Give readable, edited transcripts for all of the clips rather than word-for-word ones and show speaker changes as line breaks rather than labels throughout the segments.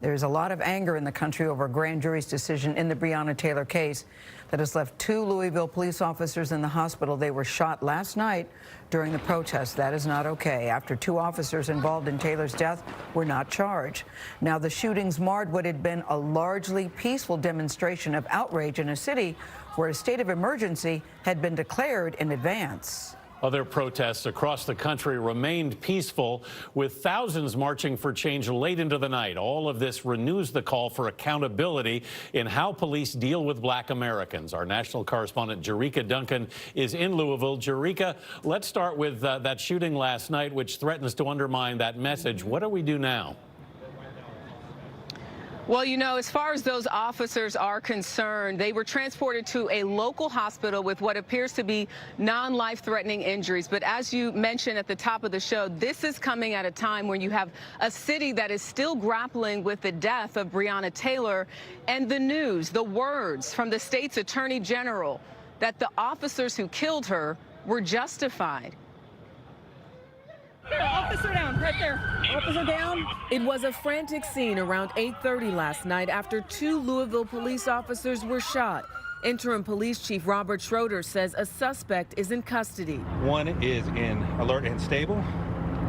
There's a lot of anger in the country over a grand jury's decision in the Breonna Taylor case that has left 2 Louisville police officers in the hospital. They were shot last night during the protest. That is not okay after 2 officers involved in Taylor's death were not charged. Now, the shootings marred what had been a largely peaceful demonstration of outrage in a city where a state of emergency had been declared in advance.
Other protests across the country remained peaceful, with thousands marching for change late into the night. All of this renews the call for accountability in how police deal with Black Americans. Our national correspondent Jericka Duncan is in Louisville. Jericka, let's start with that shooting last night, which threatens to undermine that message. What do we do now?
Well, you know, as far as those officers are concerned, they were transported to a local hospital with what appears to be non-life-threatening injuries. But as you mentioned at the top of the show, this is coming at a time when you have a city that is still grappling with the death of Breonna Taylor, and the news, the words from the state's attorney general that the officers who killed her were justified.
Officer down, right there. Officer down.
It was a frantic scene around 8:30 last night after 2 Louisville police officers were shot. Interim Police Chief Robert Schroeder says a suspect is in custody.
One is in alert and stable.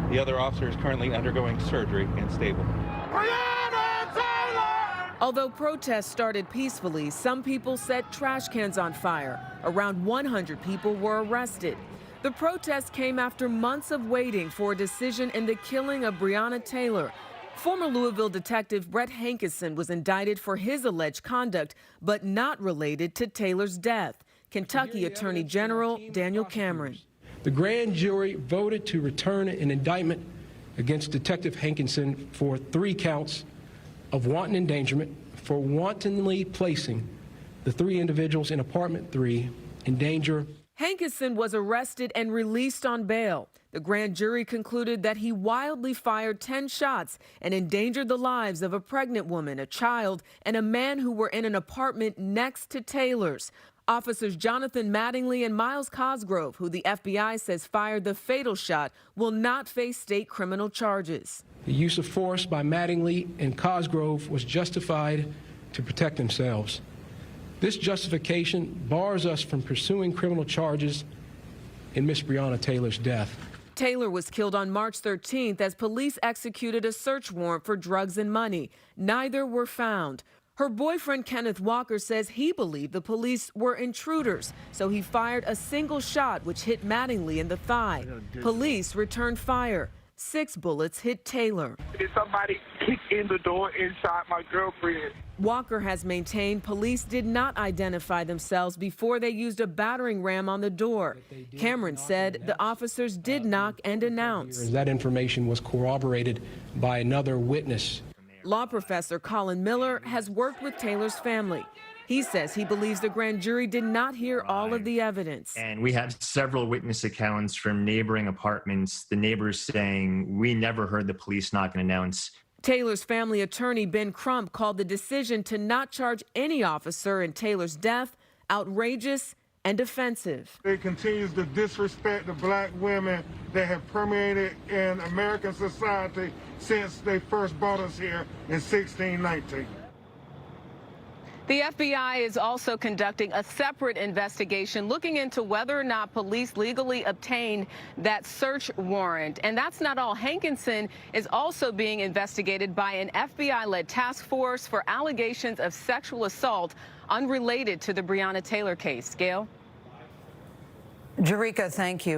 The other officer is currently undergoing surgery and stable.
Breonna Taylor!
Although protests started peacefully, some people set trash cans on fire. Around 100 people were arrested. The protest came after months of waiting for a decision in the killing of Breonna Taylor. Former Louisville detective Brett Hankison was indicted for his alleged conduct, but not related to Taylor's death. Kentucky Attorney General Daniel Cameron.
The grand jury voted to return an indictment against Detective Hankison for 3 counts of wanton endangerment for wantonly placing the 3 individuals in apartment 3 in danger.
Hankison was arrested and released on bail. The grand jury concluded that he wildly fired 10 shots and endangered the lives of a pregnant woman, a child, and a man who were in an apartment next to Taylor's. Officers Jonathan Mattingly and Miles Cosgrove, who the FBI says fired the fatal shot, will not face state criminal charges.
The use of force by Mattingly and Cosgrove was justified to protect themselves. This justification bars us from pursuing criminal charges in Miss Breonna Taylor's death.
Taylor was killed on March 13th as police executed a search warrant for drugs and money. Neither were found. Her boyfriend, Kenneth Walker, says he believed the police were intruders, so he fired a single shot which hit Mattingly in the thigh. Police returned fire. 6 bullets hit Taylor.
Somebody kicked in the door inside my girlfriend.
Walker has maintained police did not identify themselves before they used a battering ram on the door. Cameron said the officers did knock and announce.
That information was corroborated by another witness.
Law professor Colin Miller has worked with Taylor's family. He says he believes the grand jury did not hear all of the evidence.
And we have several witness accounts from neighboring apartments, the neighbors saying, "We never heard the police knock and announce."
Taylor's family attorney Ben Crump called the decision to not charge any officer in Taylor's death outrageous and offensive.
It continues to disrespect the Black women that have permeated in American society since they first brought us here in 1619.
The FBI is also conducting a separate investigation looking into whether or not police legally obtained that search warrant. And that's not all. Hankison is also being investigated by an FBI-led task force for allegations of sexual assault unrelated to the Breonna Taylor case. Gail?
Jericka, thank you.